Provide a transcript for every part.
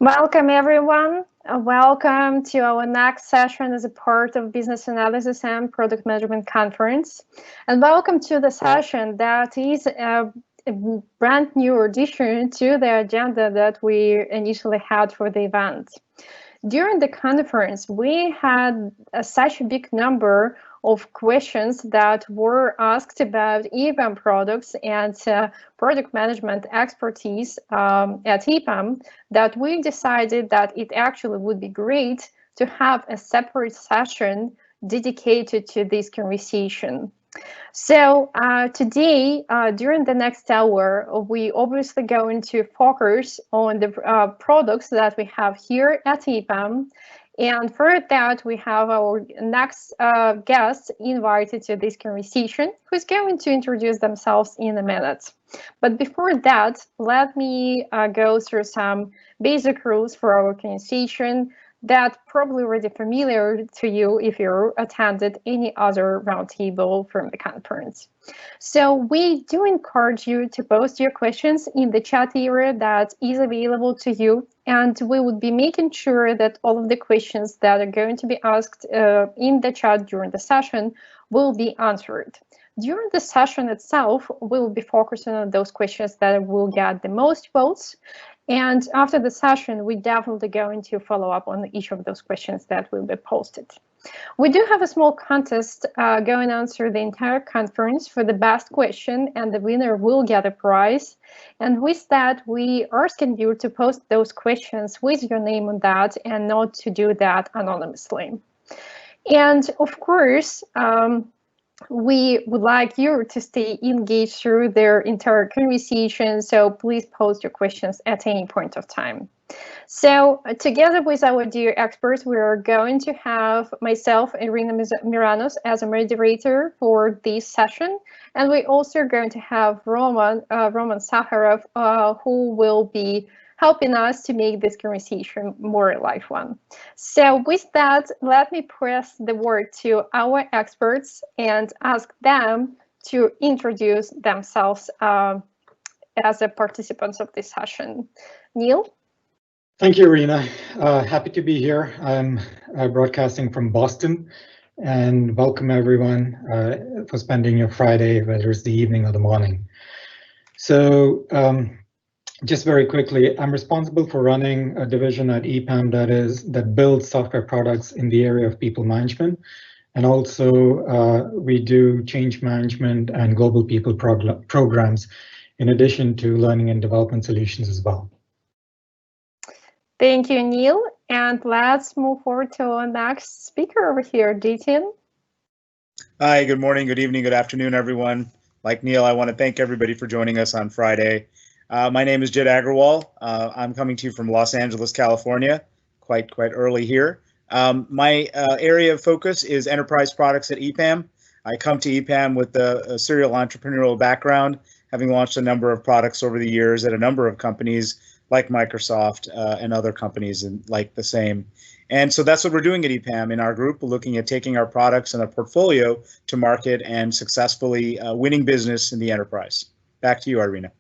Welcome, everyone. Welcome to our next session as a part of Business Analysis and Product Management Conference. And welcome to the session that is a brand new addition to the agenda that we initially had for the event. During the conference, we had such a big number of questions that were asked about EPAM products and product management expertise at EPAM that we decided that it actually would be great to have a separate session dedicated to this conversation. So today, during the next hour, we obviously going to focus on the products that we have here at EPAM. And for that, we have our next guest invited to this conversation, who's going to introduce themselves in a minute. But before that, let me go through some basic rules for our conversation that probably already familiar to you if you attended any other roundtable from the conference. So we do encourage you to post your questions in the chat area that is available to you, and we would be making sure that all of the questions that are going to be asked in the chat during the session will be answered. During the session itself, we will be focusing on those questions that will get the most votes. And after the session, we definitely going to follow up on each of those questions that will be posted. We do have a small contest going on through the entire conference for the best question, and the winner will get a prize. And with that, we are asking you to post those questions with your name on that and not to do that anonymously. And of course, we would like you to stay engaged through their entire conversation, so please post your questions at any point of time. So together with our dear experts, we are going to have myself, Irina Miranos, as a moderator for this session, and we also are going to have Roman Sakharov, who will be helping us to make this conversation more a live one. So with that, let me pass the word to our experts and ask them to introduce themselves as the participants of this session. Neil? Thank you, Irina. Happy to be here. I'm broadcasting from Boston, and welcome everyone for spending your Friday, whether it's the evening or the morning. So, just very quickly, I'm responsible for running a division at EPAM that builds software products in the area of people management. And also we do change management and global people programs, in addition to learning and development solutions as well. Thank you, Neil. And let's move forward to our next speaker over here, Jitin. Hi, good morning, good evening, good afternoon, everyone. Like Neil, I want to thank everybody for joining us on Friday. My name is Jit Agrawal. I'm coming to you from Los Angeles, California, quite early here. My area of focus is enterprise products at EPAM. I come to EPAM with a serial entrepreneurial background, having launched a number of products over the years at a number of companies like Microsoft and other companies like the same. And so that's what we're doing at EPAM in our group. We're looking at taking our products and our portfolio to market and successfully winning business in the enterprise. Back to you, Irina.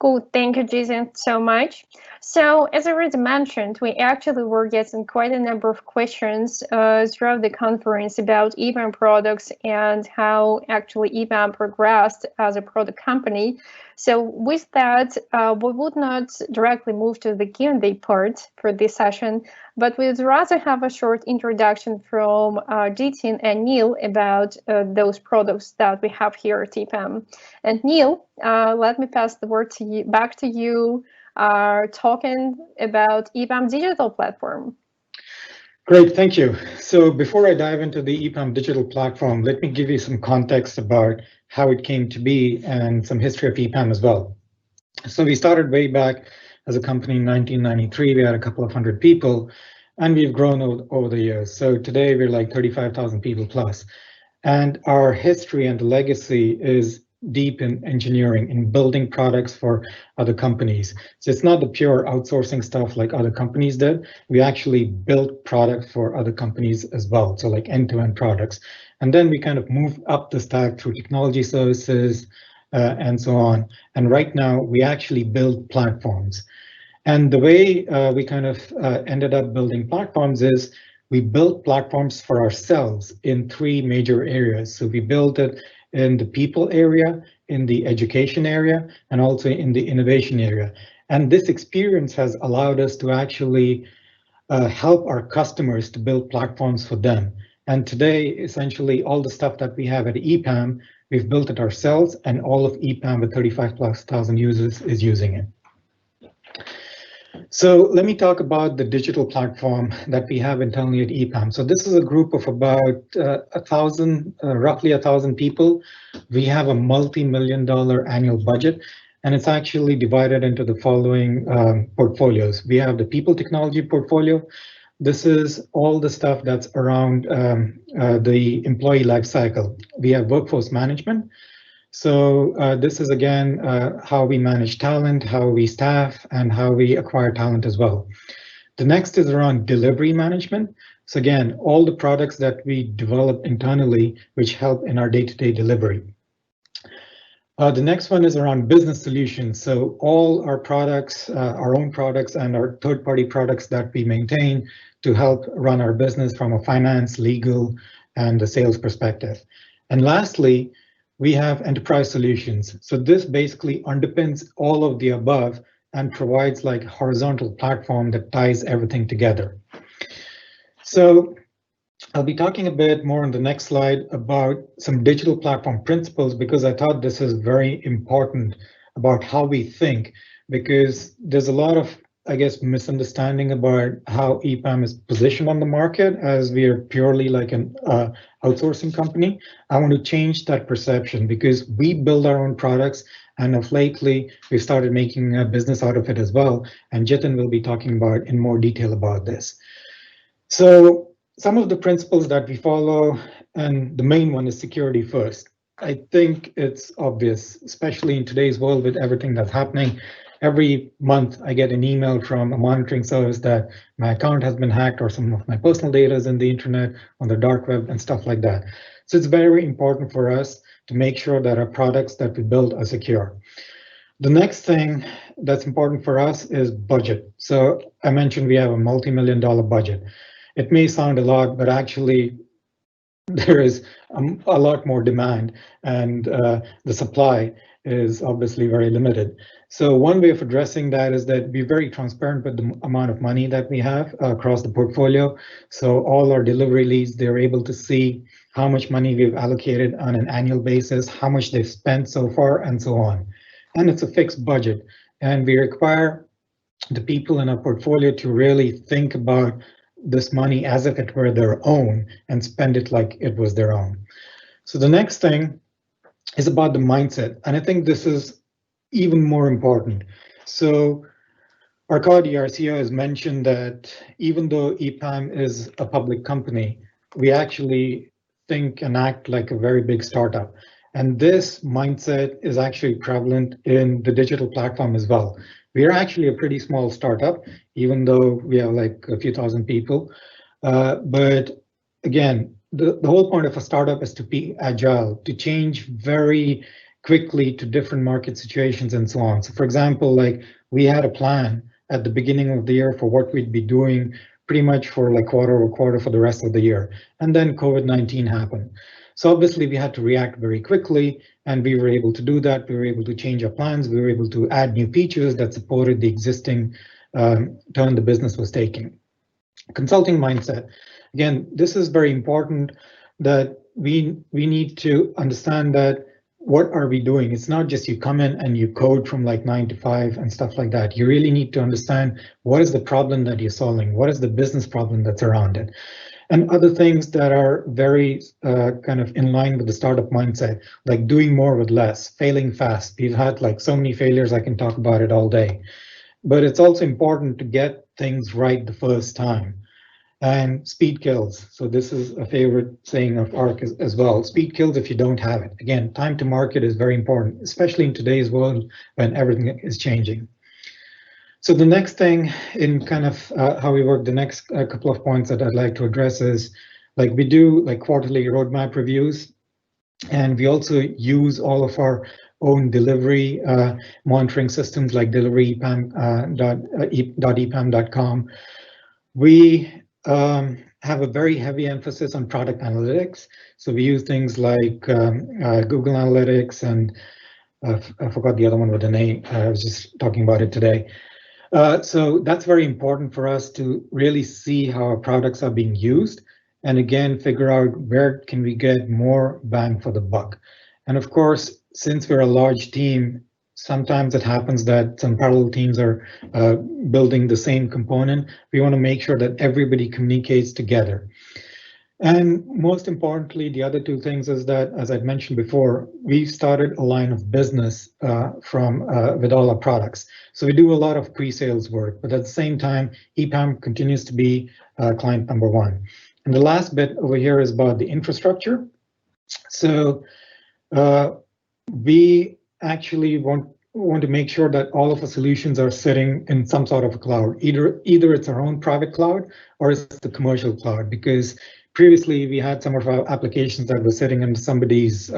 Cool, thank you, Jason, so much. So, as I already mentioned, we actually were getting quite a number of questions throughout the conference about EPAM products and how actually EPAM progressed as a product company. So with that, we would not directly move to the Q&A part for this session, but we'd rather have a short introduction from Jitin and Neil about those products that we have here at EPAM. And Neil, let me pass the word to you, back to you, talking about EPAM digital platform. Great, thank you. So before I dive into the EPAM digital platform, let me give you some context about how it came to be and some history of EPAM as well. So we started way back as a company in 1993. We had a couple of hundred people, and we've grown over the years. So today we're like 35,000 people plus. And our history and legacy is deep in engineering, in building products for other companies. So it's not the pure outsourcing stuff like other companies did. We actually built products for other companies as well, so like end-to-end products. And then we kind of moved up the stack through technology services and so on. And right now we actually build platforms. And the way we kind of ended up building platforms is we built platforms for ourselves in three major areas. So we built it in the people area, in the education area, and also in the innovation area. And this experience has allowed us to actually help our customers to build platforms for them. And today, essentially, all the stuff that we have at EPAM, we've built it ourselves, and all of EPAM with 35,000+ users is using it. So let me talk about the digital platform that we have internally at EPAM. So this is a group of about roughly 1,000 people. We have a multi-million-dollar annual budget, and it's actually divided into the following portfolios. We have the people technology portfolio. This is all the stuff that's around the employee life cycle. We have workforce management. So this is again how we manage talent, how we staff, and how we acquire talent as well. The next is around delivery management. So again, all the products that we develop internally, which help in our day-to-day delivery. The next one is around business solutions. So all our products, our own products and our third-party products that we maintain to help run our business from a finance, legal, and a sales perspective. And lastly, we have enterprise solutions. So this basically underpins all of the above and provides like a horizontal platform that ties everything together. So I'll be talking a bit more on the next slide about some digital platform principles, because I thought this is very important about how we think, because there's a lot of, I guess, misunderstanding about how EPAM is positioned on the market as we are purely like an outsourcing company. I want to change that perception because we build our own products, and of lately we've started making a business out of it as well. And Jitin will be talking about in more detail about this. So some of the principles that we follow, and the main one is security first. I think it's obvious, especially in today's world with everything that's happening. Every month I get an email from a monitoring service that my account has been hacked or some of my personal data is in the internet, on the dark web and stuff like that. So it's very important for us to make sure that our products that we build are secure. The next thing that's important for us is budget. So I mentioned we have a multi-million-dollar budget. It may sound a lot, but actually there is a lot more demand, and the supply is obviously very limited. So one way of addressing that is that be very transparent with the amount of money that we have across the portfolio. So all our delivery leads, they're able to see how much money we've allocated on an annual basis, how much they've spent so far, and so on. And it's a fixed budget. And we require the people in our portfolio to really think about this money as if it were their own and spend it like it was their own. So the next thing is about the mindset. And I think this is even more important. So Arkady, our CEO, has mentioned that even though EPAM is a public company, we actually think and act like a very big startup. And this mindset is actually prevalent in the digital platform as well. We are actually a pretty small startup, even though we have like a few thousand people. But again, the whole point of a startup is to be agile, to change very quickly to different market situations and so on. So for example, like we had a plan at the beginning of the year for what we'd be doing pretty much for like quarter over quarter for the rest of the year. And then COVID-19 happened. So obviously we had to react very quickly, and we were able to do that. We were able to change our plans. We were able to add new features that supported the existing turn the business was taking. Consulting mindset. Again, this is very important, that we need to understand that what are we doing? It's not just you come in and you code from like 9 to 5 and stuff like that. You really need to understand what is the problem that you're solving? What is the business problem that's around it? And other things that are very kind of in line with the startup mindset, like doing more with less, failing fast. We've had like so many failures, I can talk about it all day. But it's also important to get things right the first time. And speed kills. So this is a favorite saying of Ark as well. Speed kills if you don't have it. Again, time to market is very important, especially in today's world when everything is changing. So the next thing in kind of how we work, the next couple of points that I'd like to address is, like we do like quarterly roadmap reviews, and we also use all of our own delivery monitoring systems like deliveryepam.epam.com. We have a very heavy emphasis on product analytics. So we use things like Google Analytics and I forgot the other one with the name. I was just talking about it today. So that's very important for us to really see how our products are being used, and again, figure out where can we get more bang for the buck. And of course, since we're a large team, sometimes it happens that some parallel teams are building the same component. We want to make sure that everybody communicates together. And most importantly, the other two things is that, as I've mentioned before, we started a line of business with all our products. So we do a lot of pre-sales work, but at the same time, EPAM continues to be client number one. And the last bit over here is about the infrastructure. So we actually want to make sure that all of the solutions are sitting in some sort of a cloud. Either it's our own private cloud or it's the commercial cloud, because previously we had some of our applications that were sitting in somebody's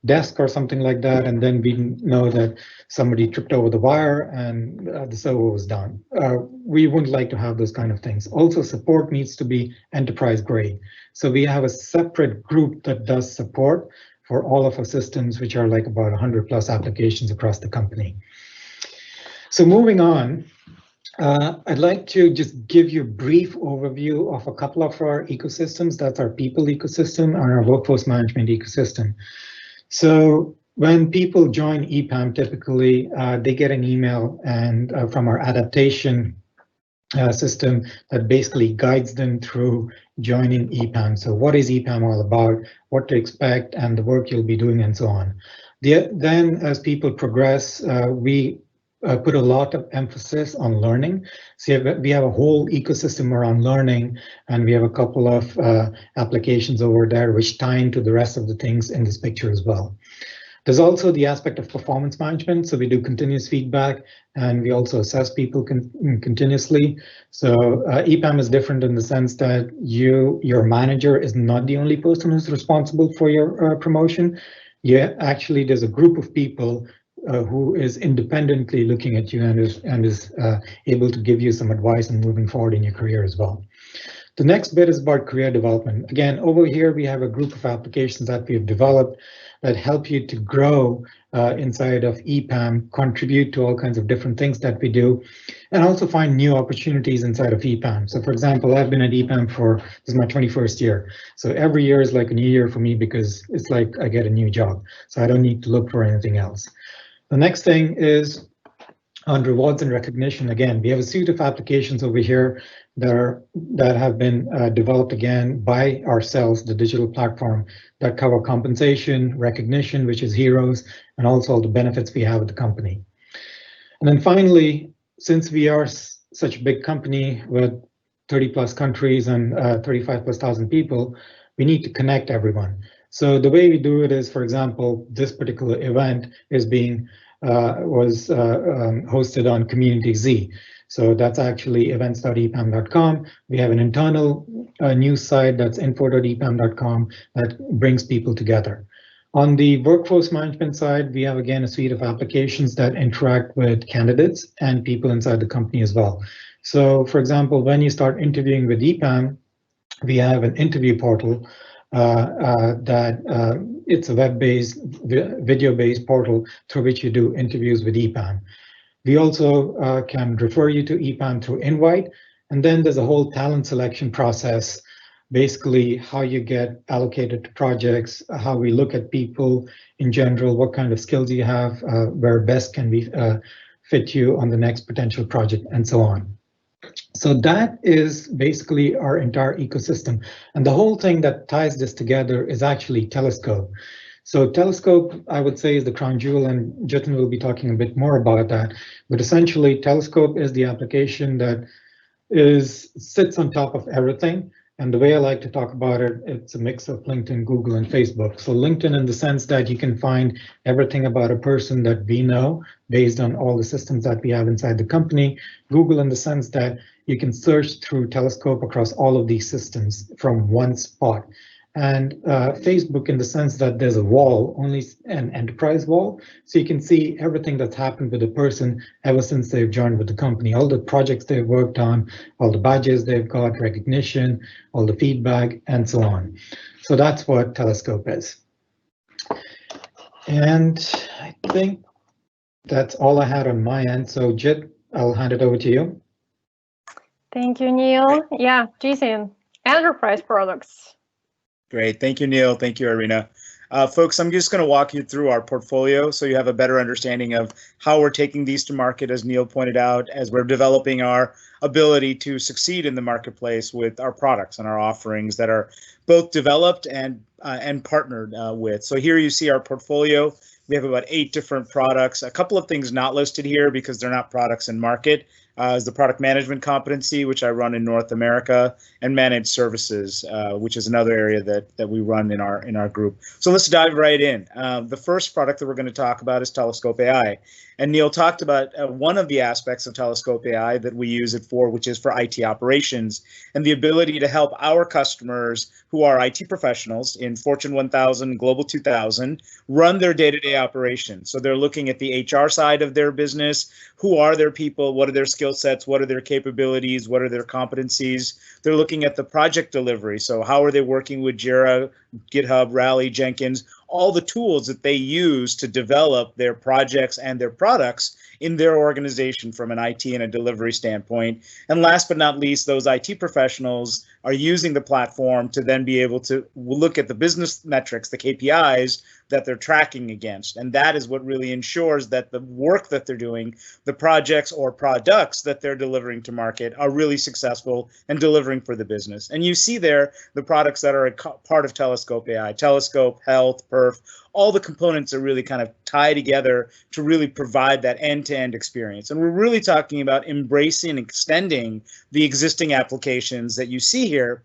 desk or something like that, and then we know that somebody tripped over the wire and the server was down. We wouldn't like to have those kind of things. Also, support needs to be enterprise grade. So we have a separate group that does support for all of our systems, which are like about 100 plus applications across the company. So moving on, I'd like to just give you a brief overview of a couple of our ecosystems. That's our people ecosystem and our workforce management ecosystem. So when people join EPAM, typically they get an email and from our adaptation system that basically guides them through joining EPAM. So what is EPAM all about, what to expect, and the work you'll be doing, and so on. Then as people progress, we put a lot of emphasis on learning. So we have a whole ecosystem around learning, and we have a couple of applications over there which tie into the rest of the things in this picture as well. There's also the aspect of performance management. So we do continuous feedback, and we also assess people continuously. So EPAM is different in the sense that your manager is not the only person who's responsible for your promotion. Actually, there's a group of people who is independently looking at you and is able to give you some advice on moving forward in your career as well. The next bit is about career development. Again, over here we have a group of applications that we've developed that help you to grow inside of EPAM, contribute to all kinds of different things that we do, and also find new opportunities inside of EPAM. So for example, I've been at EPAM this is my 21st year. So every year is like a new year for me because it's like I get a new job. So I don't need to look for anything else. The next thing is on rewards and recognition. Again, we have a suite of applications over here that have been developed again by ourselves, the digital platform, that cover compensation, recognition, which is heroes, and also all the benefits we have at the company. And then finally, since we are such a big company with 30 plus countries and 35 plus thousand people, we need to connect everyone. So the way we do it is, for example, this particular event is was hosted on Community Z. So that's actually events.epam.com. We have an internal news site that's info.epam.com that brings people together. On the workforce management side, we have again a suite of applications that interact with candidates and people inside the company as well. So for example, when you start interviewing with EPAM, we have an interview portal it's a web-based, video-based portal through which you do interviews with EPAM. We also can refer you to EPAM through invite, and then there's a whole talent selection process, basically how you get allocated to projects, how we look at people in general, what kind of skills you have, where best can we fit you on the next potential project, and so on. So that is basically our entire ecosystem. And the whole thing that ties this together is actually Telescope. So Telescope, I would say, is the crown jewel, and Jatin will be talking a bit more about that. But essentially, Telescope is the application that sits on top of everything. And the way I like to talk about it, it's a mix of LinkedIn, Google, and Facebook. So LinkedIn in the sense that you can find everything about a person that we know based on all the systems that we have inside the company. Google in the sense that you can search through Telescope across all of these systems from one spot. and Facebook in the sense that there's a wall, only an enterprise wall. So you can see everything that's happened with the person ever since they've joined with the company, all the projects they've worked on, all the badges they've got, recognition, all the feedback, and so on. So that's what Telescope is. And I think that's all I had on my end. So Jit, I'll hand it over to you. Thank you, Neil. Yeah, Jason, enterprise products. Great. Thank you, Neil. Thank you, Irina. Folks, I'm just going to walk you through our portfolio so you have a better understanding of how we're taking these to market, as Neil pointed out, as we're developing our ability to succeed in the marketplace with our products and our offerings that are both developed and partnered with. So here you see our portfolio. We have about 8 different products. A couple of things not listed here because they're not products in market. Is the product management competency, which I run in North America, and managed services, which is another area that we run in our group. So let's dive right in. The first product that we're going to talk about is Telescope AI. And Neil talked about one of the aspects of Telescope AI that we use it for, which is for IT operations and the ability to help our customers who are IT professionals in Fortune 1000, Global 2000, run their day-to-day operations. So they're looking at the HR side of their business. Who are their people? What are their skill sets? What are their capabilities? What are their competencies? They're looking at the project delivery. So how are they working with Jira, GitHub, Rally, Jenkins, all the tools that they use to develop their projects and their products in their organization from an IT and a delivery standpoint. And last but not least, those IT professionals are using the platform to then be able to look at the business metrics, the KPIs that they're tracking against. And that is what really ensures that the work that they're doing, the projects or products that they're delivering to market are really successful and delivering for the business. And you see there the products that are a part of Telescope AI, Telescope, Health, Perf, all the components are really kind of tie together to really provide that end-to-end experience. And we're really talking about embracing and extending the existing applications that you see here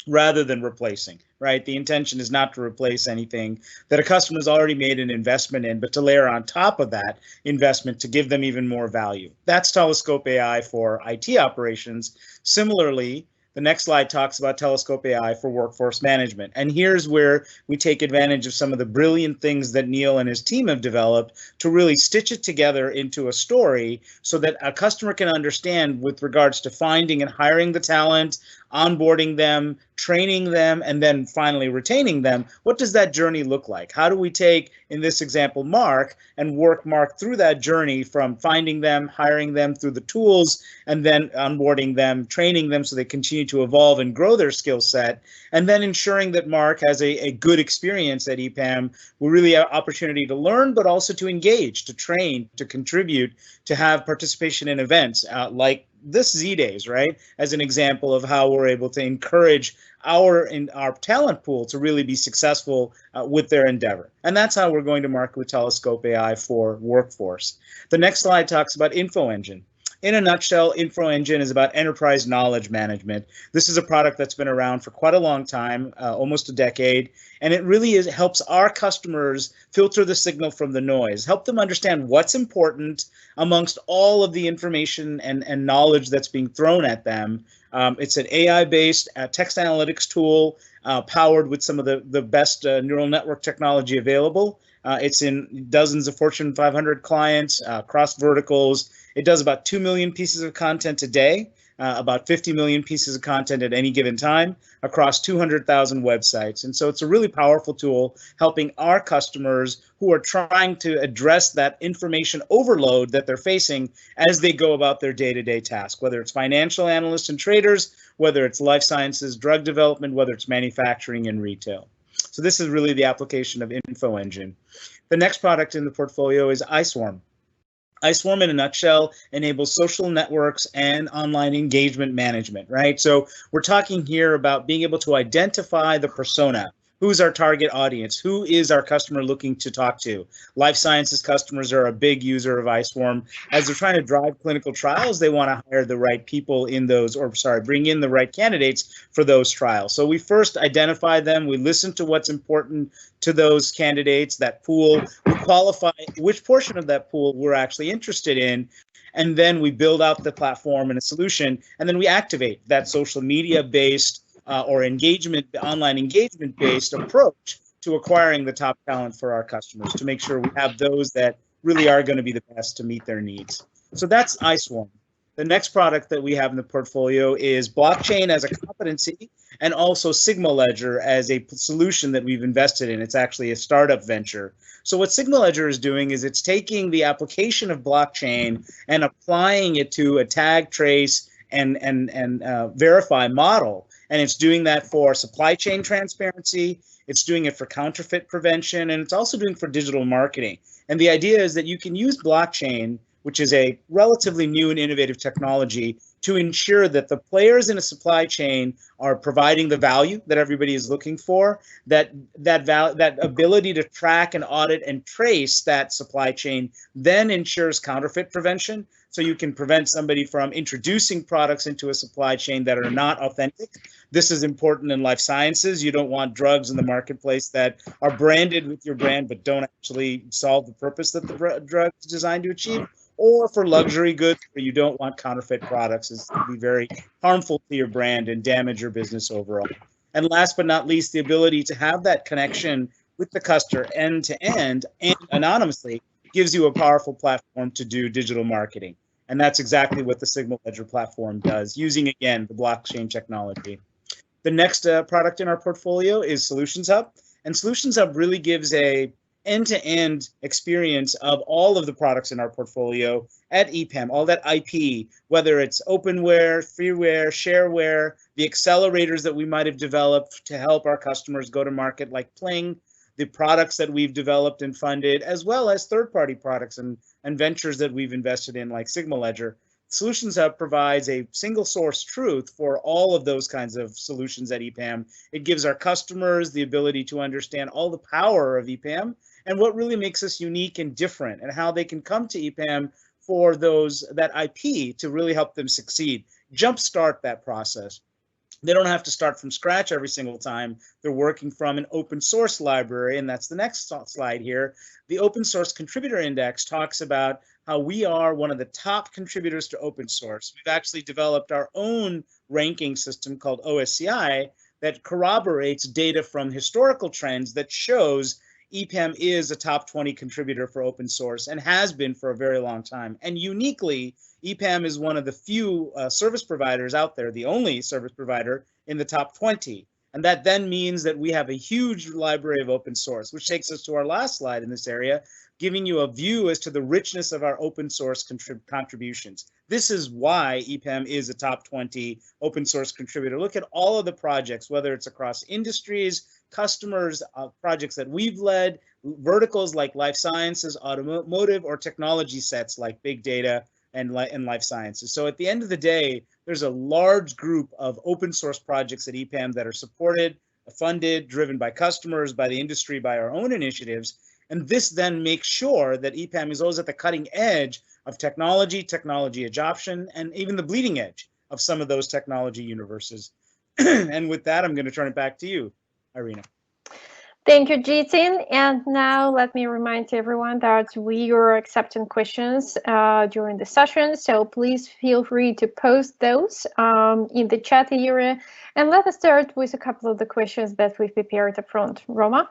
rather than replacing, right? The intention is not to replace anything that a customer's already made an investment in, but to layer on top of that investment to give them even more value. That's Telescope AI for IT operations. Similarly, the next slide talks about Telescope AI for workforce management. And here's where we take advantage of some of the brilliant things that Neil and his team have developed to really stitch it together into a story so that a customer can understand with regards to finding and hiring the talent, onboarding them, training them, and then finally retaining them. What does that journey look like? How do we take, in this example, Mark, and work Mark through that journey from finding them, hiring them through the tools, and then onboarding them, training them so they continue to evolve and grow their skill set, and then ensuring that Mark has a good experience at EPAM. We really have opportunity to learn, but also to engage, to train, to contribute, to have participation in events like this Z-Days, right? As an example of how we're able to encourage our talent pool to really be successful with their endeavor. And that's how we're going to market with Telescope AI for workforce. The next slide talks about Info Engine. In a nutshell, Info Engine is about enterprise knowledge management. This is a product that's been around for quite a long time, almost a decade, and it really helps our customers filter the signal from the noise, help them understand what's important amongst all of the information and knowledge that's being thrown at them. It's an AI-based text analytics tool powered with some of the best neural network technology available. It's in dozens of Fortune 500 clients, across verticals. It does about 2 million pieces of content a day, about 50 million pieces of content at any given time across 200,000 websites. And so it's a really powerful tool helping our customers who are trying to address that information overload that they're facing as they go about their day-to-day task, whether it's financial analysts and traders, whether it's life sciences, drug development, whether it's manufacturing and retail. So this is really the application of Info Engine. The next product in the portfolio is iSwarm. iSwarm, in a nutshell, enables social networks and online engagement management, right? So we're talking here about being able to identify the persona. Who's our target audience? Who is our customer looking to talk to? Life sciences customers are a big user of iSwarm. As they're trying to drive clinical trials, they want to hire the right people in those, bring in the right candidates for those trials. So we first identify them. We listen to what's important to those candidates, that pool. We qualify which portion of that pool we're actually interested in. And then we build out the platform and a solution. And then we activate that social media-based or online engagement-based approach to acquiring the top talent for our customers to make sure we have those that really are going to be the best to meet their needs. So that's iSwarm. The next product that we have in the portfolio is blockchain as a competency and also Sigma Ledger as a solution that we've invested in. It's actually a startup venture. So what Sigma Ledger is doing is it's taking the application of blockchain and applying it to a tag, trace, and verify model. And it's doing that for supply chain transparency. It's doing it for counterfeit prevention, and it's also doing it for digital marketing. And the idea is that you can use blockchain, which is a relatively new and innovative technology, to ensure that the players in a supply chain are providing the value that everybody is looking for, that ability to track and audit and trace that supply chain then ensures counterfeit prevention. So you can prevent somebody from introducing products into a supply chain that are not authentic. This is important in life sciences. You don't want drugs in the marketplace that are branded with your brand but don't actually solve the purpose that the drug is designed to achieve. Or for luxury goods where you don't want counterfeit products. It's going to be very harmful to your brand and damage your business overall. And last but not least, the ability to have that connection with the customer end to end and anonymously gives you a powerful platform to do digital marketing. And that's exactly what the Sigma Ledger platform does, using, again, the blockchain technology. The next product in our portfolio is Solutions Hub. And Solutions Hub really gives a end-to-end experience of all of the products in our portfolio at EPAM, all that IP, whether it's openware, freeware, shareware, the accelerators that we might have developed to help our customers go to market, like Pling, the products that we've developed and funded, as well as third-party products and ventures that we've invested in, like Sigma Ledger. Solutions Hub provides a single source truth for all of those kinds of solutions at EPAM. It gives our customers the ability to understand all the power of EPAM and what really makes us unique and different, and how they can come to EPAM for that IP to really help them succeed, jumpstart that process. They don't have to start from scratch every single time. They're working from an open source library, and that's the next slide here. The Open Source Contributor Index talks about how we are one of the top contributors to open source. We've actually developed our own ranking system called OSCI that corroborates data from historical trends that shows EPAM is a top 20 contributor for open source and has been for a very long time. And uniquely, EPAM is one of the few service providers out there, the only service provider in the top 20. And that then means that we have a huge library of open source, which takes us to our last slide in this area, giving you a view as to the richness of our open source contributions. This is why EPAM is a top 20 open source contributor. Look at all of the projects, whether it's across industries, customers, projects that we've led, verticals like life sciences, automotive, or technology sets like big data and life sciences. So at the end of the day, there's a large group of open source projects at EPAM that are supported, funded, driven by customers, by the industry, by our own initiatives. And this then makes sure that EPAM is always at the cutting edge of technology adoption, and even the bleeding edge of some of those technology universes. And with that, I'm going to turn it back to you, Irina. Thank you, Jitin. And now let me remind everyone that we are accepting questions during the session. So please feel free to post those in the chat area. And let us start with a couple of the questions that we've prepared up front. Roma?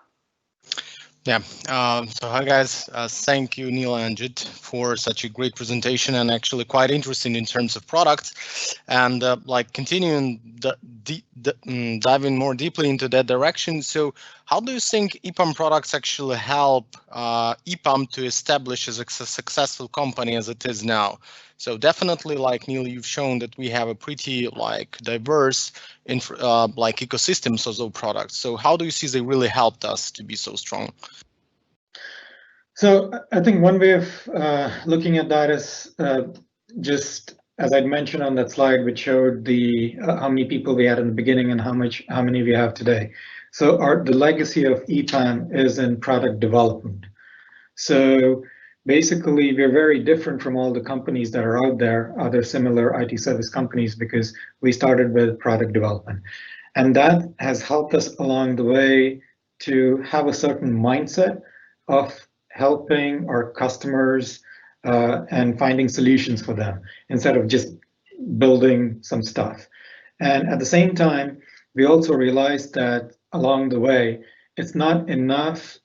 Yeah, so hi guys, thank you Neil and Jit for such a great presentation, and actually quite interesting in terms of products, and like continuing diving more deeply into that direction. So how do you think EPAM products actually help EPAM to establish as a successful company as it is now? So definitely, like Neil, you've shown that we have a pretty like diverse like ecosystems of those products. So how do you see they really helped us to be so strong? So I think one way of looking at that is just as I'd mentioned on that slide, which showed the how many people we had in the beginning and how many we have today. So the legacy of EPAM is in product development. So basically, we're very different from all the companies that are out there, other similar IT service companies, because we started with product development. And that has helped us along the way to have a certain mindset of helping our customers and finding solutions for them instead of just building some stuff. And at the same time, we also realized that along the way, it's not enough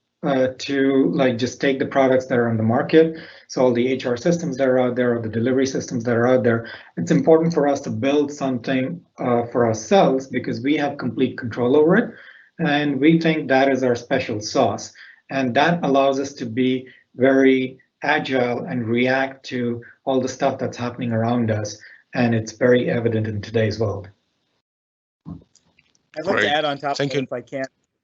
to like just take the products that are on the market. So all the HR systems that are out there, or the delivery systems that are out there, it's important for us to build something for ourselves because we have complete control over it. And we think that is our special sauce. And that allows us to be very agile and react to all the stuff that's happening around us. And it's very evident in today's world. I'd like to add on top of it, if I can,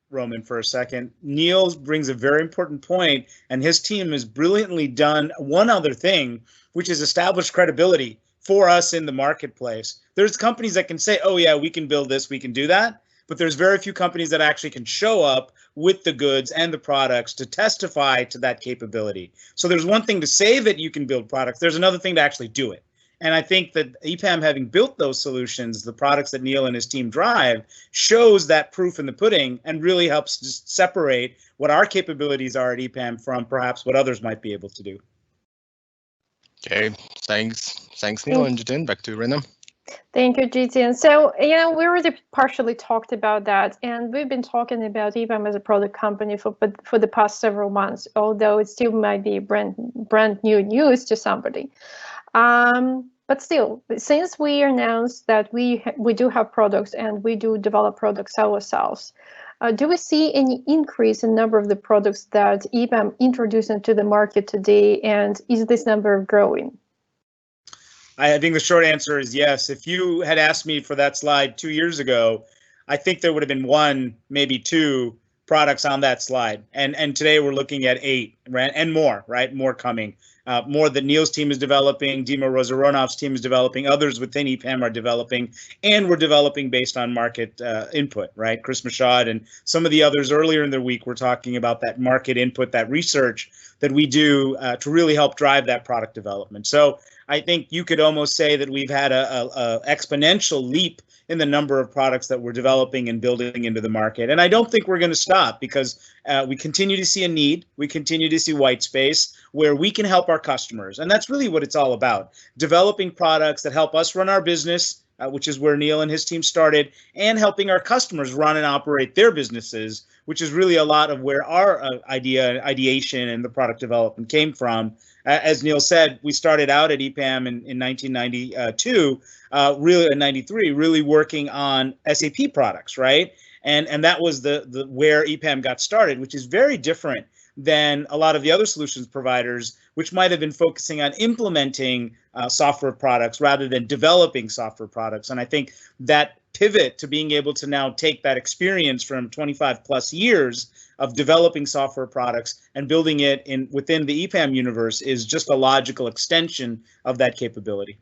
Roman, for a second. Neil brings a very important point, and his team has brilliantly done one other thing, which is establish credibility for us in the marketplace. There's companies that can say, oh yeah, we can build this, we can do that, but there's very few companies that actually can show up with the goods and the products to testify to that capability. So there's one thing to say that you can build products, there's another thing to actually do it. And I think that EPAM, having built those solutions, the products that Neil and his team drive, shows that proof in the pudding and really helps just separate what our capabilities are at EPAM from perhaps what others might be able to do. Okay, thanks. Thanks, Neil and Jitin. Back to you, Rena. Thank you, Jitin. So, we already partially talked about that, and we've been talking about EPAM as a product company for the past several months, although it still might be brand new news to somebody. But still, since we announced that we do have products and we do develop products ourselves, do we see any increase in number of the products that EPAM introduced into the market today, and is this number growing? I think the short answer is yes. If you had asked me for that slide 2 years ago, I think there would have been 1, maybe 2 products on that slide. And today we're looking at 8, right? And more, right? More coming. More that Neil's team is developing, Dima Rozaronov's team is developing, others within EPAM are developing, and we're developing based on market input, right? Chris Mashad and some of the others earlier in the week were talking about that market input, that research that we do to really help drive that product development. So I think you could almost say that we've had a exponential leap in the number of products that we're developing and building into the market. And I don't think we're going to stop because we continue to see a need. We continue to see white space where we can help our customers. And that's really what it's all about. Developing products that help us run our business, which is where Neil and his team started, and helping our customers run and operate their businesses, which is really a lot of where our ideation and the product development came from. As Neil said, we started out at EPAM in 1992, really in 93, really working on SAP products, right? And that was the where EPAM got started, which is very different than a lot of the other solutions providers, which might have been focusing on implementing software products rather than developing software products. And I think that pivot to being able to now take that experience from 25 plus years of developing software products and building it within the EPAM universe is just a logical extension of that capability.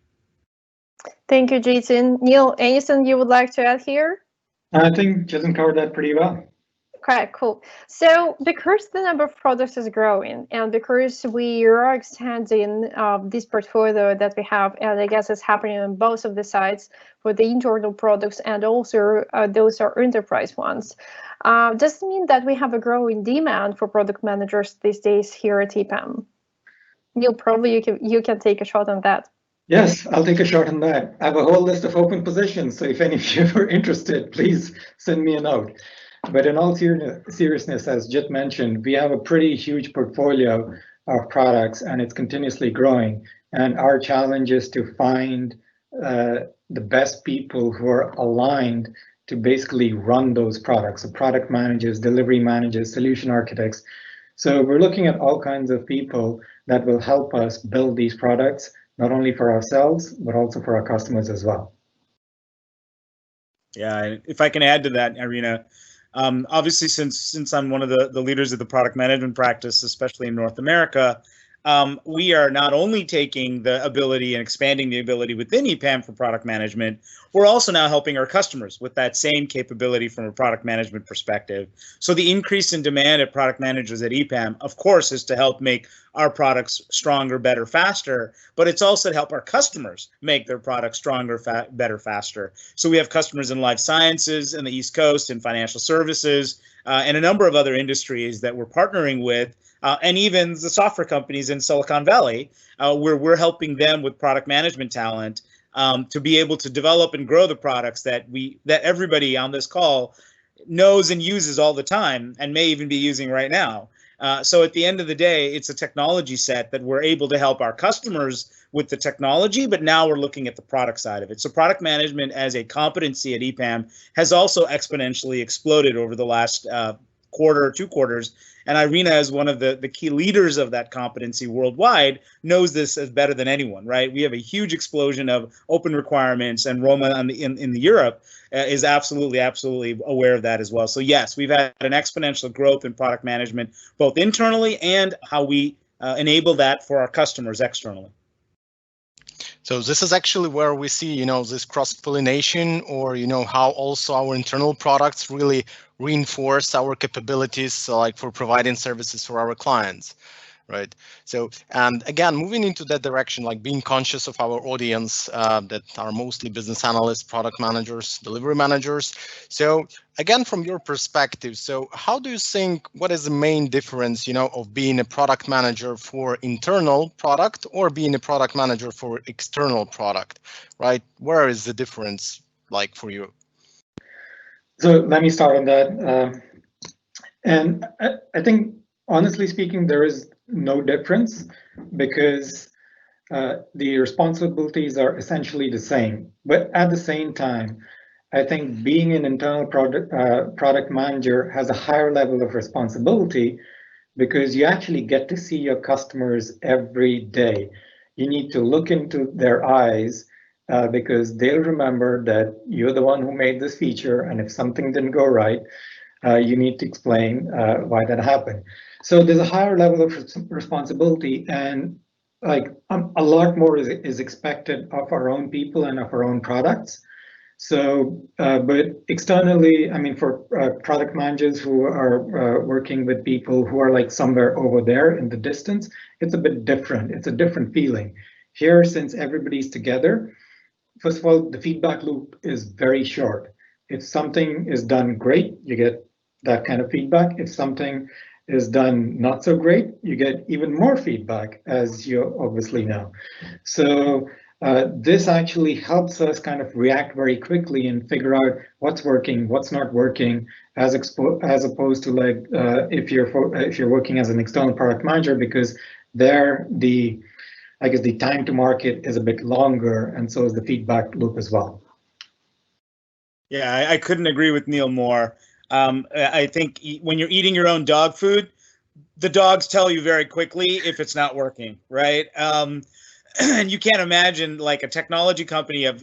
Thank you, Jason. Neil, anything you would like to add here? I think Jason covered that pretty well. Okay, cool. So because the number of products is growing and because we are extending this portfolio that we have, and I guess it's happening on both of the sides for the internal products and also those are enterprise ones, does it mean that we have a growing demand for product managers these days here at EPAM? Neil, probably you can take a shot on that. Yes, I'll take a shot on that. I have a whole list of open positions, so if any of you are interested, please send me a note. But in all seriousness, as Jit mentioned, we have a pretty huge portfolio of products and it's continuously growing. And our challenge is to find the best people who are aligned to basically run those products. So product managers, delivery managers, solution architects. So we're looking at all kinds of people that will help us build these products, not only for ourselves, but also for our customers as well. Yeah, if I can add to that, Irina, obviously, since I'm one of the leaders of the product management practice, especially in North America, we are not only taking the ability and expanding the ability within EPAM for product management, we're also now helping our customers with that same capability from a product management perspective. So the increase in demand at product managers at EPAM, of course, is to help make our products stronger, better, faster, but it's also to help our customers make their products stronger, better, faster. So we have customers in life sciences in the East Coast, in financial services, and a number of other industries that we're partnering with, and even the software companies in Silicon Valley, where we're helping them with product management talent to be able to develop and grow the products that everybody on this call knows and uses all the time and may even be using right now. So at the end of the day, it's a technology set that we're able to help our customers with the technology, but now we're looking at the product side of it. So product management as a competency at EPAM has also exponentially exploded over the last quarter or 2 quarters. And Irina, as one of the key leaders of that competency worldwide, knows this as better than anyone, right? We have a huge explosion of open requirements, and Roma in the Europe is absolutely aware of that as well. So yes, we've had an exponential growth in product management, both internally and how we enable that for our customers externally. So this is actually where we see, this cross-pollination, or, how also our internal products really reinforce our capabilities, like for providing services for our clients, right? So, and again, moving into that direction, like being conscious of our audience that are mostly business analysts, product managers, delivery managers. So again, from your perspective, so how do you think, what is the main difference, of being a product manager for internal product or being a product manager for external product, right? Where is the difference like for you? So let me start on that. And I think, honestly speaking, there is no difference, because the responsibilities are essentially the same. But at the same time, I think being an internal product manager has a higher level of responsibility, because you actually get to see your customers every day. You need to look into their eyes, because they'll remember that you're the one who made this feature, and if something didn't go right, you need to explain why that happened. So there's a higher level of responsibility, and like a lot more is expected of our own people and of our own products. So, but externally, I mean, for product managers who are working with people who are like somewhere over there in the distance, it's a bit different. It's a different feeling. Here, since everybody's together, first of all, the feedback loop is very short. If something is done great, you get that kind of feedback. If something is done not so great, you get even more feedback, as you obviously know. So this actually helps us kind of react very quickly and figure out what's working, what's not working, as opposed to like if you're working as an external product manager, because there I guess the time to market is a bit longer, and so is the feedback loop as well. Yeah, I couldn't agree with Neil more. I think when you're eating your own dog food, the dogs tell you very quickly if it's not working, right? And you can't imagine like a technology company of,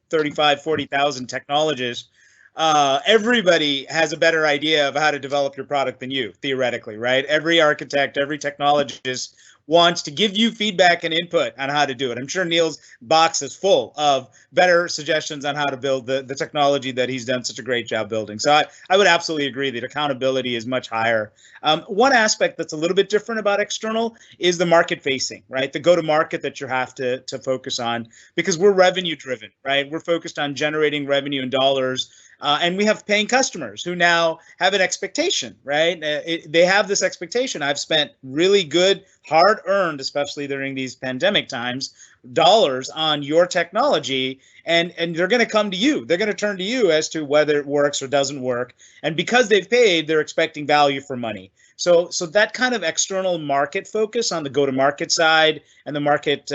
35, 40,000 technologists. Everybody has a better idea of how to develop your product than you, theoretically, right? Every architect, every technologist wants to give you feedback and input on how to do it. I'm sure Neil's box is full of better suggestions on how to build the technology that he's done such a great job building. So I would absolutely agree that accountability is much higher. One aspect that's a little bit different about external is the market facing, right? The go-to-market that you have to focus on, because we're revenue driven, right? We're focused on generating revenue in dollars. And we have paying customers who now have an expectation, right? They have this expectation. I've spent really good, hard-earned, especially during these pandemic times, dollars on your technology, and they're going to come to you. They're going to turn to you as to whether it works or doesn't work. And because they've paid, they're expecting value for money. So that kind of external market focus on the go-to-market side and the market,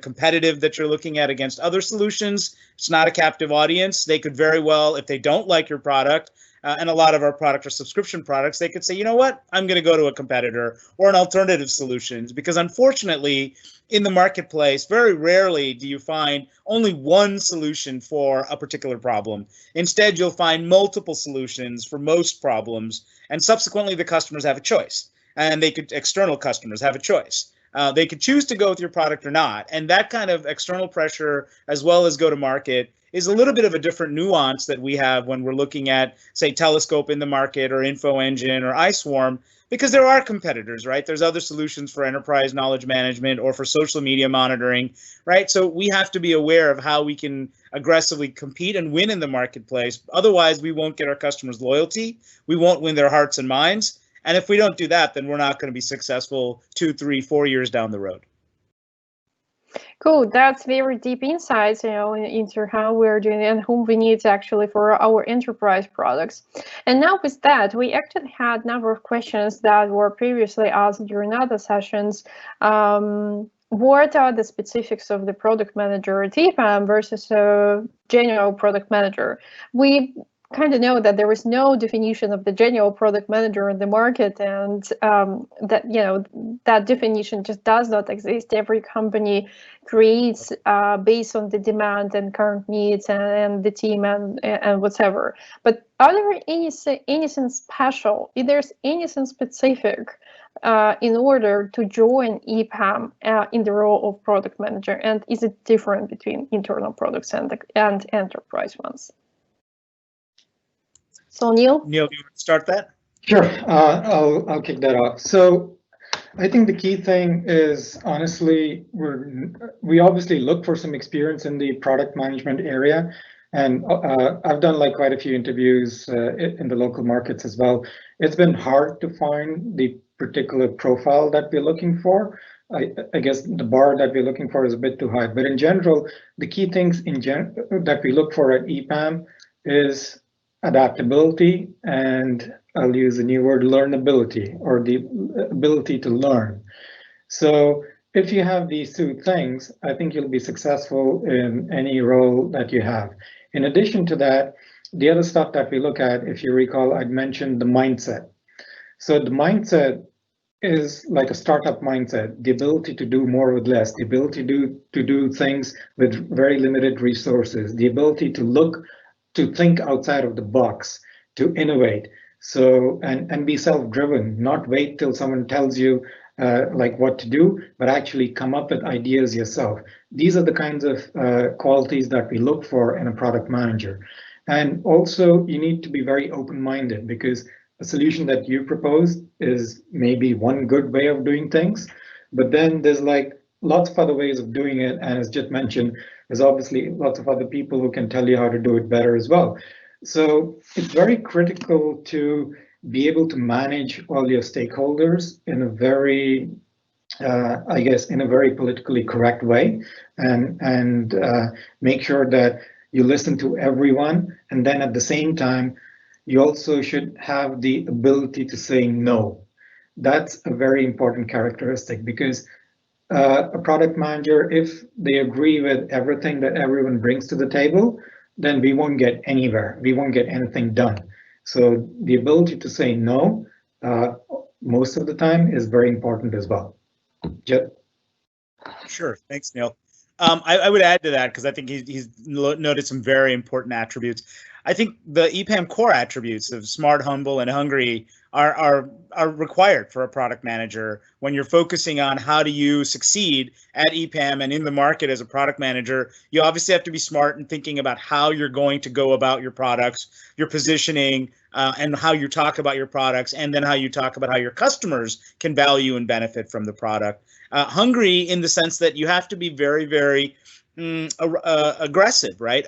competitive that you're looking at against other solutions. It's not a captive audience. They could very well, if they don't like your product, and a lot of our products are subscription products, they could say, you know what, I'm going to go to a competitor or an alternative solutions, because unfortunately, in the marketplace, very rarely do you find only one solution for a particular problem. Instead, you'll find multiple solutions for most problems, and subsequently the customers have a choice, and external customers have a choice. They could choose to go with your product or not, and that kind of external pressure, as well as go to market, is a little bit of a different nuance that we have when we're looking at, say, Telescope in the market or Info Engine or iSwarm, because there are competitors, right? There's other solutions for enterprise knowledge management or for social media monitoring, right? So we have to be aware of how we can aggressively compete and win in the marketplace. Otherwise, we won't get our customers' loyalty. We won't win their hearts and minds. And if we don't do that, then we're not going to be successful 2, 3, 4 years down the road. Cool. That's very deep insights, into how we're doing and whom we need actually for our enterprise products. And now with that, we actually had a number of questions that were previously asked during other sessions. What are the specifics of the product manager at EPAM versus a general product manager? We kind of know that there is no definition of the general product manager in the market, and that definition just does not exist. Every company creates based on the demand and current needs and the team and whatever. But are there anything special? If there's anything specific in order to join EPAM in the role of product manager, and is it different between internal products and enterprise ones? So Neil, do you want to start that? Sure, I'll kick that off. So I think the key thing is, honestly, we obviously look for some experience in the product management area, and I've done like quite a few interviews in the local markets as well. It's been hard to find the particular profile that we're looking for. I guess the bar that we're looking for is a bit too high, but in general, the key things that we look for at EPAM is adaptability, and I'll use the new word, learnability, or the ability to learn. So if you have these two things, I think you'll be successful in any role that you have. In addition to that, the other stuff that we look at, if you recall, I'd mentioned the mindset. So the mindset is like a startup mindset, the ability to do more with less, the ability to do things with very limited resources, the ability to think outside of the box, to innovate. So, and be self-driven, not wait till someone tells you like what to do, but actually come up with ideas yourself. These are the kinds of qualities that we look for in a product manager. And also you need to be very open-minded, because a solution that you propose is maybe one good way of doing things, but then there's like lots of other ways of doing it. And as Jit mentioned, there's obviously lots of other people who can tell you how to do it better as well. So it's very critical to be able to manage all your stakeholders in a very, I guess, in a very politically correct way, and make sure that you listen to everyone. And then at the same time, you also should have the ability to say no. That's a very important characteristic, because a product manager, if they agree with everything that everyone brings to the table, then we won't get anywhere. We won't get anything done. So the ability to say no most of the time is very important as well. Jet? Sure. Thanks, Neil. I would add to that, because I think he's noted some very important attributes. I think the EPAM core attributes of smart, humble, and hungry are required for a product manager. When you're focusing on how do you succeed at EPAM and in the market as a product manager, you obviously have to be smart in thinking about how you're going to go about your products, your positioning, and how you talk about your products, and then how you talk about how your customers can value and benefit from the product. Hungry in the sense that you have to be very, very aggressive, right?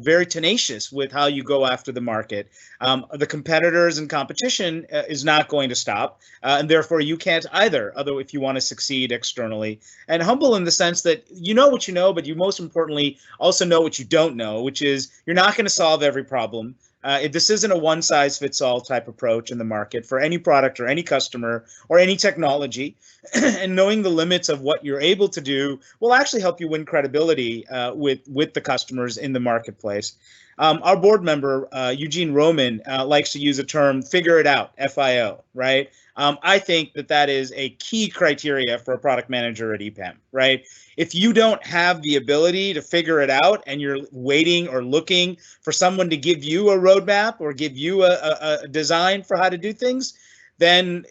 Very tenacious with how you go after the market. The competitors and competition is not going to stop, and therefore you can't either, although if you want to succeed externally. And humble in the sense that you know what you know, but you most importantly also know what you don't know, which is you're not going to solve every problem. This isn't a one-size-fits-all type approach in the market for any product or any customer or any technology. And knowing the limits of what you're able to do will actually help you win credibility with the customers in the marketplace. Our board member, Eugene Roman, likes to use a term, figure it out, FIO, right? I think that is a key criteria for a product manager at EPAM, right? If you don't have the ability to figure it out and you're waiting or looking for someone to give you a roadmap or give you a design for how to do things, then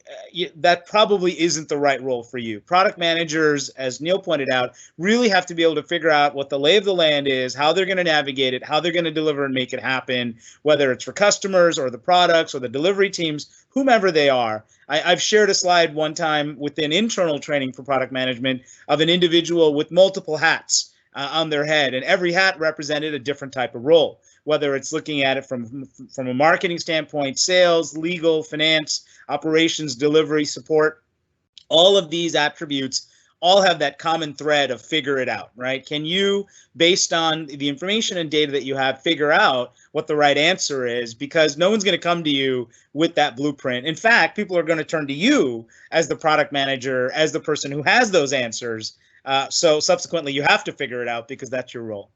that probably isn't the right role for you. Product managers, as Neil pointed out, really have to be able to figure out what the lay of the land is, how they're going to navigate it, how they're going to deliver and make it happen, whether it's for customers or the products or the delivery teams, whomever they are. I've shared a slide one time within internal training for product management of an individual with multiple hats on their head, and every hat represented a different type of role, whether it's looking at it from a marketing standpoint, sales, legal, finance, operations, delivery, support. All of these attributes all have that common thread of figure it out, right? Can you, based on the information and data that you have, figure out what the right answer is? Because no one's going to come to you with that blueprint. In fact, people are going to turn to you as the product manager, as the person who has those answers. So subsequently, you have to figure it out because that's your role.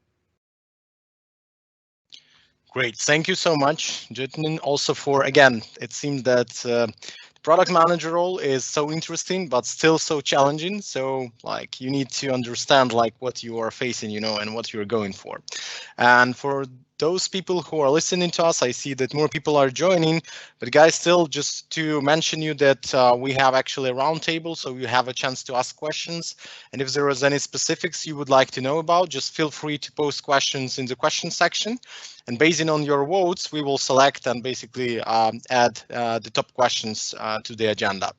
Great. Thank you so much, Jitin. Also for, again, it seems that product manager role is so interesting, but still so challenging. So like you need to understand like what you are facing, you know, and what you're going for. And for those people who are listening to us, I see that more people are joining, but guys, still just to mention you that we have actually a roundtable, so you have a chance to ask questions. And if there is any specifics you would like to know about, just feel free to post questions in the question section. And based on your votes, we will select and basically add the top questions to the agenda.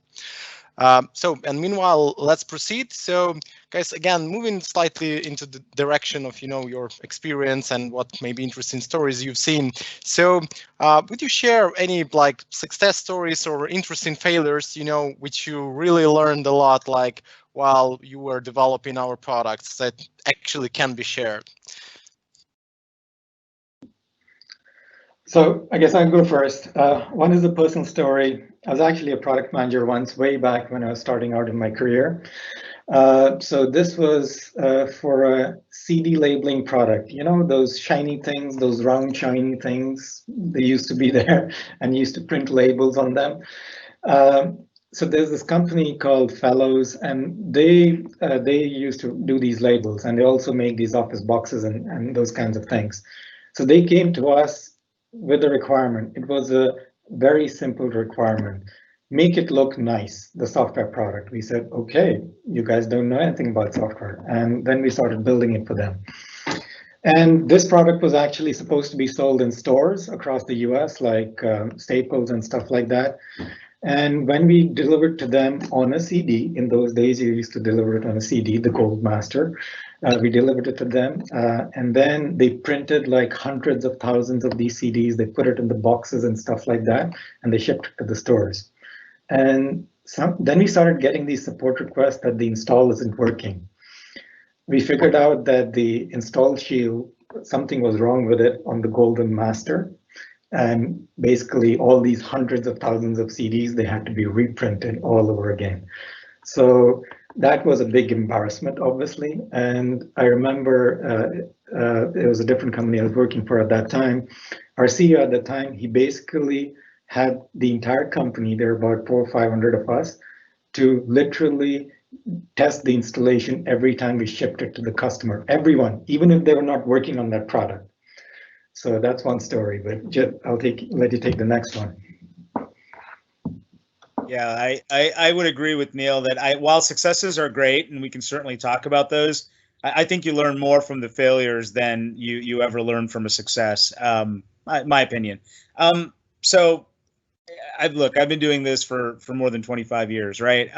And meanwhile, let's proceed. So guys, again, moving slightly into the direction of, you know, your experience and what maybe interesting stories you've seen. So would you share any like success stories or interesting failures, you know, which you really learned a lot, like while you were developing our products that actually can be shared? So I guess I'll go first. One is a personal story. I was actually a product manager once, way back when I was starting out in my career. So this was for a CD labeling product. You know, those shiny things, those round shiny things, they used to be there and used to print labels on them. So there's this company called Fellows, and they used to do these labels, and they also make these office boxes and those kinds of things. So they came to us with a requirement. It was a very simple requirement. Make it look nice, the software product. We said, okay, you guys don't know anything about software. And then we started building it for them. And this product was actually supposed to be sold in stores across the US, like Staples and stuff like that. And when we delivered to them on a CD, in those days you used to deliver it on a CD, the Gold Master, we delivered it to them, and then they printed like hundreds of thousands of these CDs. They put it in the boxes and stuff like that, and they shipped it to the stores. And then we started getting these support requests that the install isn't working. We figured out that the install shield, something was wrong with it on the Golden Master. And basically all these hundreds of thousands of CDs, they had to be reprinted all over again. So that was a big embarrassment, obviously. And I remember it was a different company I was working for at that time. Our CEO at the time, he basically had the entire company, there were about 400 or 500 of us, to literally test the installation every time we shipped it to the customer. Everyone, even if they were not working on that product. So that's one story, but I'll let you take the next one. Yeah, I would agree with Neil that while successes are great, and we can certainly talk about those, I think you learn more from the failures than you ever learn from a success, my opinion. So I've been doing this for more than 25 years, right?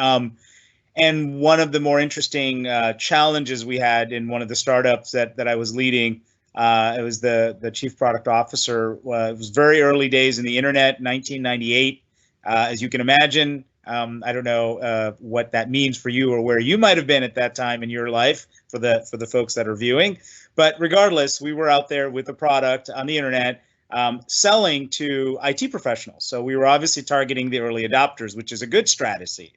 And one of the more interesting challenges we had in one of the startups that I was leading, it was the chief product officer. It was very early days in the internet, 1998. As you can imagine, I don't know what that means for you or where you might have been at that time in your life for the folks that are viewing. But regardless, we were out there with a product on the internet selling to IT professionals. So we were obviously targeting the early adopters, which is a good strategy.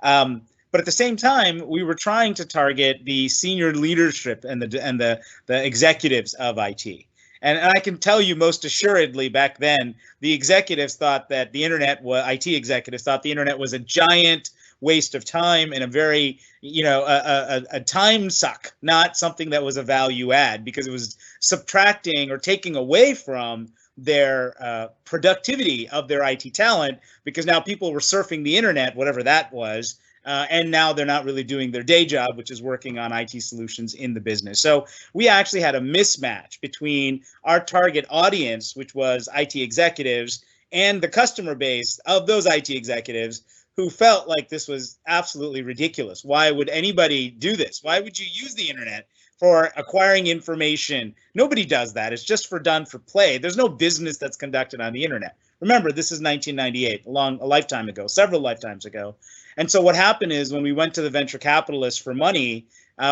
But at the same time, we were trying to target the senior leadership and the executives of IT. And I can tell you most assuredly back then, the executives thought that the internet IT executives thought the internet was a giant waste of time and a very, a time suck, not something that was a value add, because it was subtracting or taking away from their productivity of their IT talent, because now people were surfing the internet, whatever that was. And now they're not really doing their day job, which is working on IT solutions in the business. So we actually had a mismatch between our target audience, which was IT executives, and the customer base of those IT executives who felt like this was absolutely ridiculous. Why would anybody do this? Why would you use the internet for acquiring information. Nobody does that. It's just done for play. There's no business that's conducted on the internet. Remember, this is 1998, a lifetime ago, several lifetimes ago. And so what happened is when we went to the venture capitalists for money,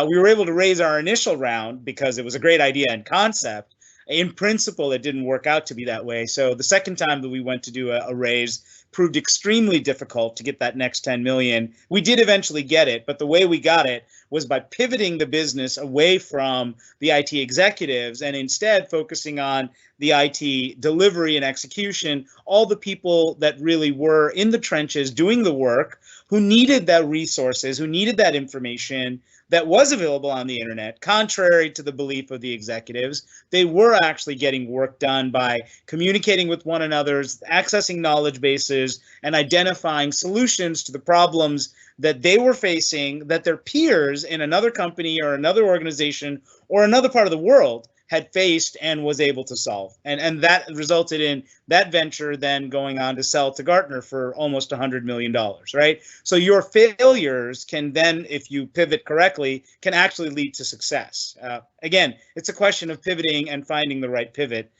we were able to raise our initial round because it was a great idea and concept. In principle, it didn't work out to be that way. So the second time that we went to do a raise proved extremely difficult to get that next 10 million. We did eventually get it, but the way we got it was by pivoting the business away from the IT executives and instead focusing on the IT delivery and execution, all the people that really were in the trenches doing the work, who needed that resources, who needed that information that was available on the internet. Contrary to the belief of the executives, they were actually getting work done by communicating with one another, accessing knowledge bases, and identifying solutions to the problems that they were facing that their peers in another company or another organization or another part of the world had faced and was able to solve. And that resulted in that venture then going on to sell to Gartner for almost $100 million, right? So your failures can then, if you pivot correctly, can actually lead to success. Again, it's a question of pivoting and finding the right pivot.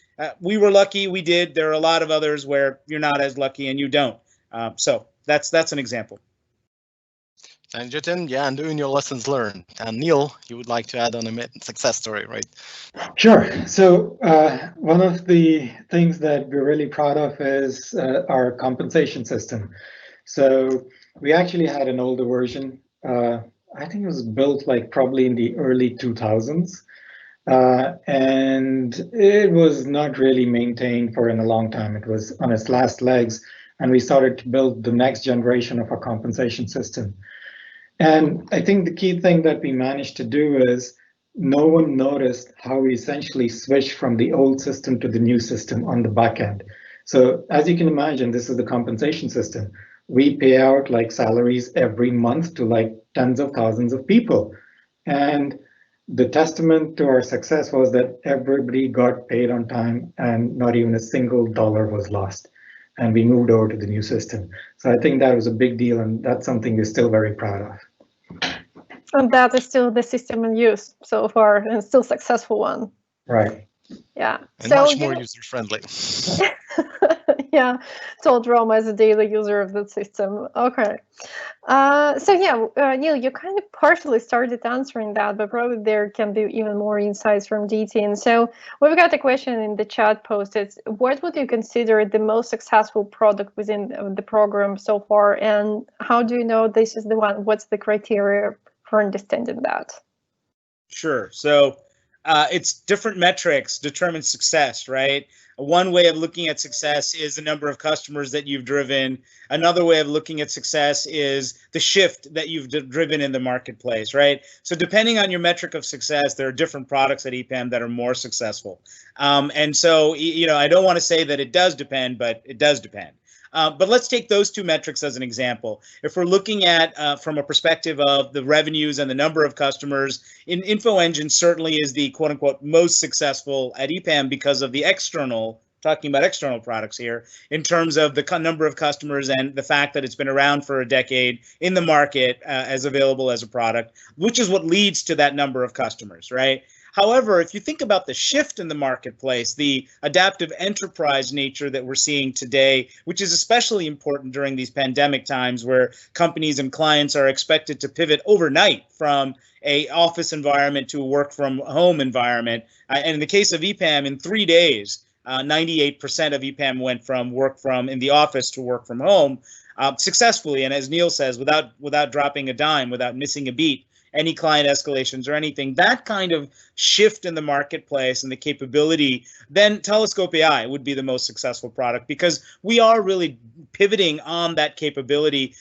We were lucky, we did. There are a lot of others where you're not as lucky and you don't. So that's an example. And Jitin, yeah, and doing your lessons learned. And Neil, you would like to add on a success story, right? Sure. So one of the things that we're really proud of is our compensation system. So we actually had an older version. I think it was built like probably in the early 2000s. And it was not really maintained for a long time. It was on its last legs. And we started to build the next generation of our compensation system. And I think the key thing that we managed to do is no one noticed how we essentially switched from the old system to the new system on the back end. So as you can imagine, this is the compensation system. We pay out like salaries every month to like tens of thousands of people. And the testament to our success was that everybody got paid on time and not even a single dollar was lost. And we moved over to the new system. So I think that was a big deal, and that's something we're still very proud of. And that is still the system in use so far, and still successful one. Right. Yeah. And so, much more user-friendly. Yeah, told Roma as a daily user of the system. Okay. So yeah, Neil, you kind of partially started answering that, but probably there can be even more insights from DT. So we've got a question in the chat post. It's, what would you consider the most successful product within the program so far? And how do you know this is the one? What's the criteria for understanding that? Sure. So it's different metrics determine success, right? One way of looking at success is the number of customers that you've driven. Another way of looking at success is the shift that you've driven in the marketplace, right? So depending on your metric of success, there are different products at EPAM that are more successful. And so, you know, I don't want to say that it does depend, but it does depend. But let's take those two metrics as an example. If we're looking at from a perspective of the revenues and the number of customers, InfoEngine certainly is the quote unquote most successful at EPAM because of the external, talking about external products here, in terms of the number of customers and the fact that it's been around for a decade in the market as available as a product, which is what leads to that number of customers, right? However, if you think about the shift in the marketplace, the adaptive enterprise nature that we're seeing today, which is especially important during these pandemic times where companies and clients are expected to pivot overnight from an office environment to a work from home environment. And in the case of EPAM, in 3 days, 98% of EPAM went from work from in the office to work from home successfully. And as Neil says, without dropping a dime, without missing a beat, any client escalations or anything, that kind of shift in the marketplace and the capability, then Telescope AI would be the most successful product because we are really pivoting on that capability,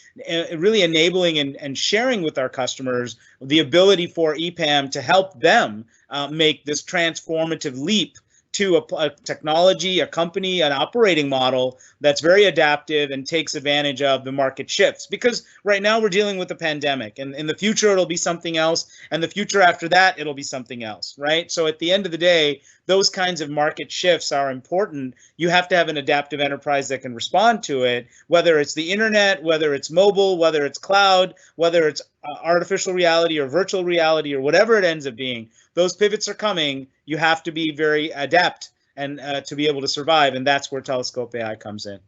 really enabling and sharing with our customers the ability for EPAM to help them make this transformative leap to a technology, a company, an operating model that's very adaptive and takes advantage of the market shifts. Because right now we're dealing with the pandemic, and in the future it'll be something else, and the future after that it'll be something else, right? So at the end of the day, those kinds of market shifts are important, you have to have an adaptive enterprise that can respond to it, whether it's the internet, whether it's mobile, whether it's cloud, whether it's artificial reality or virtual reality or whatever it ends up being. Those pivots are coming. You have to be very adept and to be able to survive, and that's where Telescope AI comes in.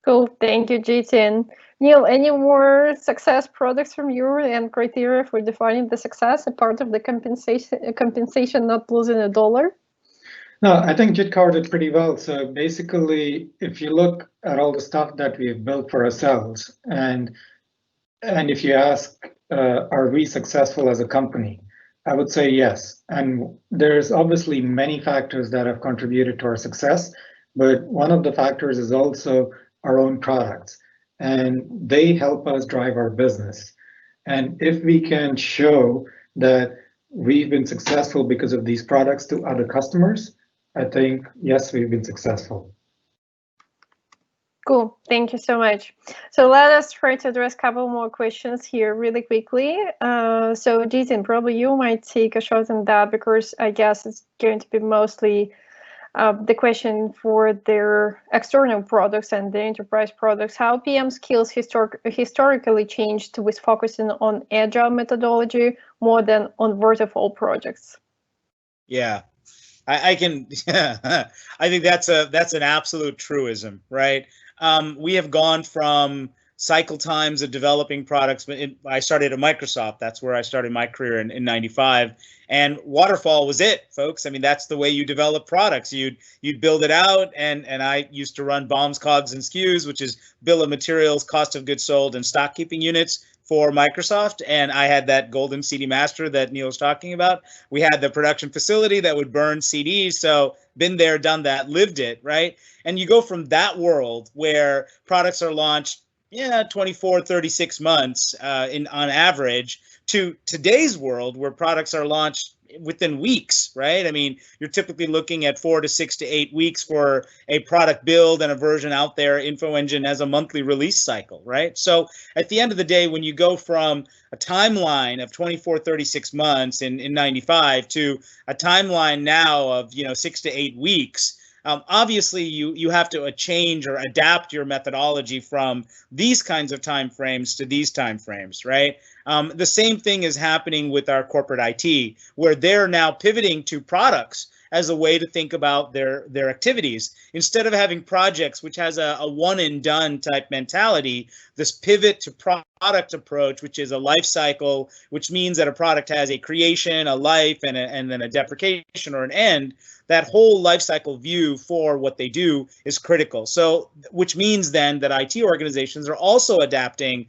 Cool, thank you, Jitin. Neil, any more success products from you and criteria for defining the success, a part of the compensation not losing a dollar? No, I think Jit covered it pretty well. So basically, if you look at all the stuff that we've built for ourselves, and if you ask, are we successful as a company? I would say yes. And there's obviously many factors that have contributed to our success, but one of the factors is also our own products, and they help us drive our business. And if we can show that we've been successful because of these products to other customers, I think, yes, we've been successful. Cool, thank you so much. So let us try to address a couple more questions here really quickly. So Jitin, probably you might take a shot on that, because I guess it's going to be mostly the question for their external products and the enterprise products. How PM skills historically changed with focusing on agile methodology more than on waterfall projects? Yeah, I can. I think that's an absolute truism, right? We have gone from cycle times of developing products. I started at Microsoft. That's where I started my career in '95. And waterfall was it, folks. I mean, that's the way you develop products. You'd build it out, and I used to run BOMs, COGS, and SKUs, which is bill of materials, cost of goods sold, and stock keeping units for Microsoft. And I had that golden CD master that Neil was talking about. We had the production facility that would burn CDs. So been there, done that, lived it, right? And you go from that world where products are launched 24, 36 months on average, to today's world where products are launched within weeks, right? I mean, you're typically looking at 4 to 6 to 8 weeks for a product build and a version out there. InfoEngine has a monthly release cycle, right? So at the end of the day, when you go from a timeline of 24, 36 months in 95 to a timeline now of 6 to 8 weeks, obviously you have to change or adapt your methodology from these kinds of timeframes to these timeframes, right? The same thing is happening with our corporate IT, where they're now pivoting to products as a way to think about their activities. Instead of having projects, which has a one and done type mentality, this pivot to product approach, which is a life cycle, which means that a product has a creation, a life, and then a deprecation or an end. That whole life cycle view for what they do is critical. So, which means then that IT organizations are also adapting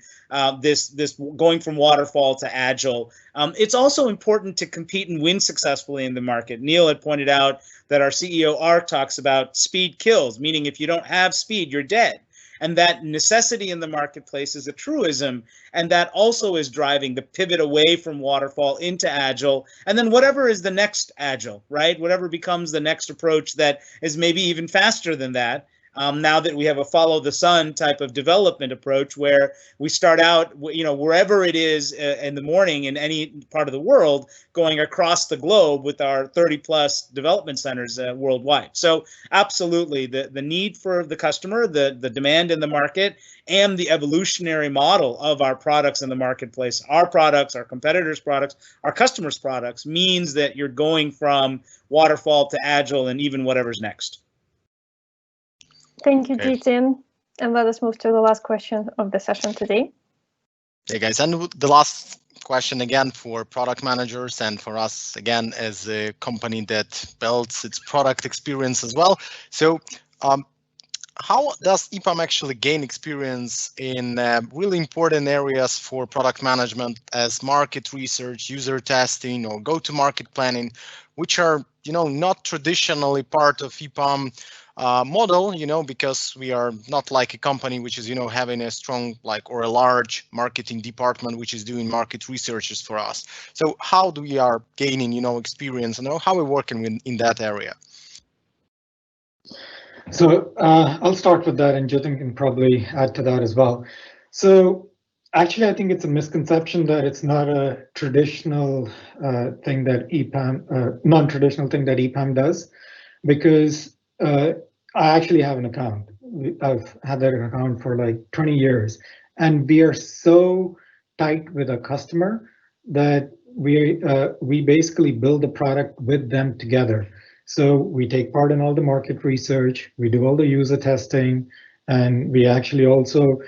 this going from waterfall to agile. It's also important to compete and win successfully in the market. Neil had pointed out that our CEO Art talks about speed kills, meaning if you don't have speed, you're dead. And that necessity in the marketplace is a truism, and that also is driving the pivot away from waterfall into agile, and then whatever is the next agile, right? Whatever becomes the next approach that is maybe even faster than that. Now that we have a follow the sun type of development approach, where we start out, wherever it is in the morning in any part of the world, going across the globe with our 30 plus development centers worldwide. So absolutely, the need for the customer, the demand in the market, and the evolutionary model of our products in the marketplace, our products, our competitors' products, our customers' products, means that you're going from waterfall to agile and even whatever's next. Thank you, Jitin. And let us move to the last question of the session today. Hey guys, and the last question again for product managers and for us again as a company that builds its product experience as well. So how does EPAM actually gain experience in really important areas for product management as market research, user testing, or go-to-market planning, which are not traditionally part of EPAM model, because we are not like a company which is, having a strong or a large marketing department which is doing market researches for us. So how do we are gaining, experience, and how we're working in that area? So I'll start with that, and Jitin can probably add to that as well. So Actually, I think it's a misconception that it's not a traditional thing that EPAM, non-traditional thing that EPAM does, because I actually have an account. I've had that account for like 20 years, and we are so tight with a customer that we basically build the product with them together. So we take part in all the market research, we do all the user testing, and we actually also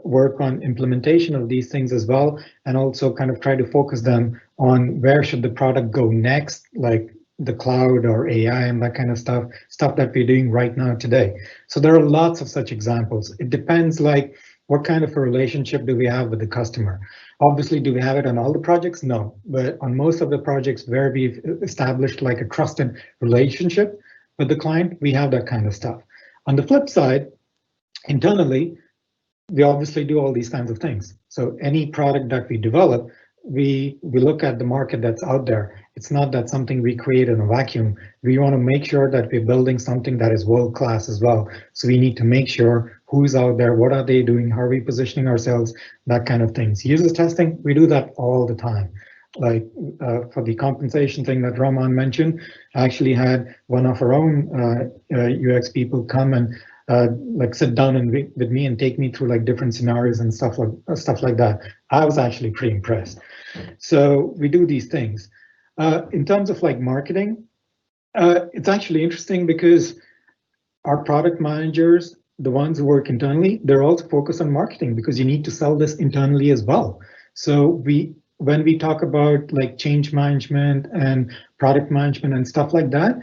work on implementation of these things as well, and also kind of try to focus them on where should the product go next, like the cloud or AI and that kind of stuff that we're doing right now today. So there are lots of such examples. It depends like what kind of a relationship do we have with the customer. Obviously, do we have it on all the projects? No, but on most of the projects where we've established like a trusted relationship with the client, we have that kind of stuff. On the flip side, internally, we obviously do all these kinds of things. So any product that we develop, we look at the market that's out there. It's not that something we create in a vacuum. We want to make sure that we're building something that is world class as well. So we need to make sure who's out there, what are they doing, how are we positioning ourselves, that kind of things. User testing, we do that all the time. Like for the compensation thing that Raman mentioned, I actually had one of our own UX people come and like sit down and with me and take me through like different scenarios and stuff like that. I was actually pretty impressed. So we do these things. In terms of like marketing, it's actually interesting because our product managers, the ones who work internally, they're also focused on marketing because you need to sell this internally as well. So when we talk about like change management and product management and stuff like that,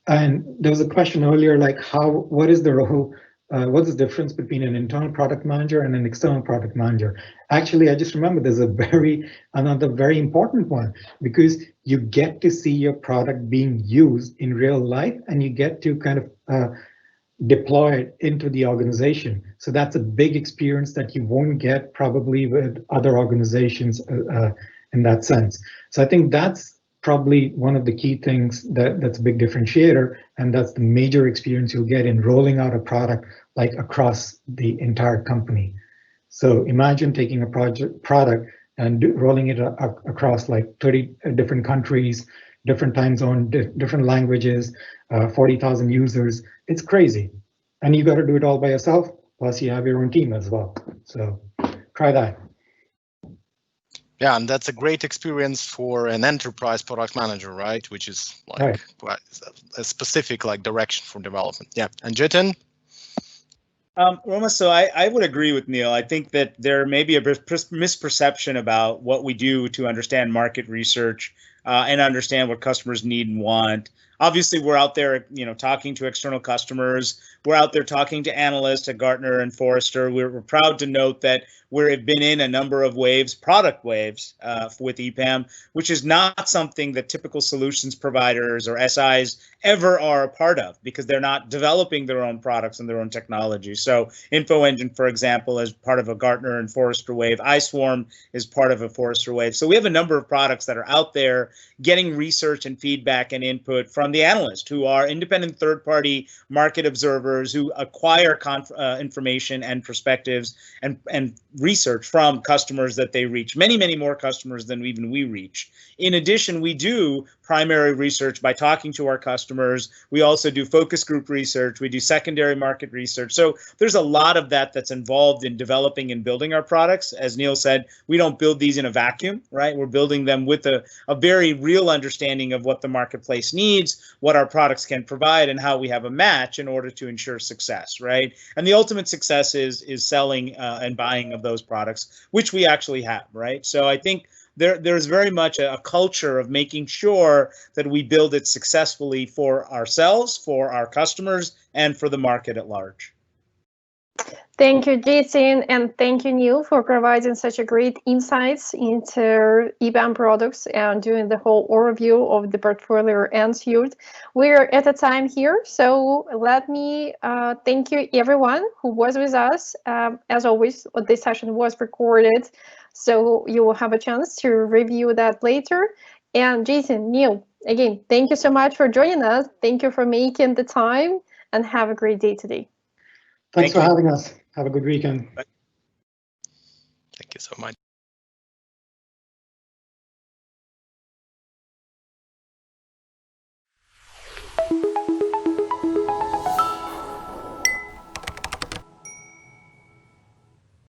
and there was a question earlier, like what is the role, what's the difference between an internal product manager and an external product manager? Actually, I just remember there's another very important one, because you get to see your product being used in real life and you get to kind of deploy it into the organization. So that's a big experience that you won't get probably with other organizations in that sense. So I think that's probably one of the key things that's a big differentiator, and that's the major experience you'll get in rolling out a product like across the entire company. So imagine taking a product and rolling it across like 30 different countries, different time zone, different languages, 40,000 users. It's crazy. And you got to do it all by yourself, plus you have your own team as well. So try that. Yeah, and that's a great experience for an enterprise product manager, right? Which is like quite a specific like direction for development. Yeah, and Jitin? Roma, so I would agree with Neil. I think that there may be a misperception about what we do to understand market research and understand what customers need and want. Obviously, we're out there, talking to external customers. We're out there talking to analysts at Gartner and Forrester. We're proud to note that we've been in a number of waves, product waves with EPAM, which is not something that typical solutions providers or SIs ever are a part of, because they're not developing their own products and their own technology. So InfoEngine, for example, is part of a Gartner and Forrester wave. iSwarm is part of a Forrester wave. So we have a number of products that are out there getting research and feedback and input from the analysts, who are independent third-party market observers who acquire information and perspectives and research from customers that they reach, many, many more customers than even we reach. In addition, we do primary research by talking to our customers. We also do focus group research. We do secondary market research. So there's a lot of that's involved in developing and building our products. As Neil said, we don't build these in a vacuum, right? We're building them with a very real understanding of what the marketplace needs, what our products can provide, and how we have a match in order to ensure success, right? And the ultimate success is selling and buying of those products, which we actually have, right? So I think there's very much a culture of making sure that we build it successfully for ourselves, for our customers, and for the market at large. Thank you, Jitin, and thank you, Neil, for providing such a great insights into EPAM products and doing the whole overview of the portfolio and suite. We're at a time here, so let me thank you, everyone who was with us. As always, this session was recorded, so you will have a chance to review that later. And Jitin, Neil, again, thank you so much for joining us. Thank you for making the time, and have a great day today. Thanks for having us. Have a good weekend. Thank you. so much.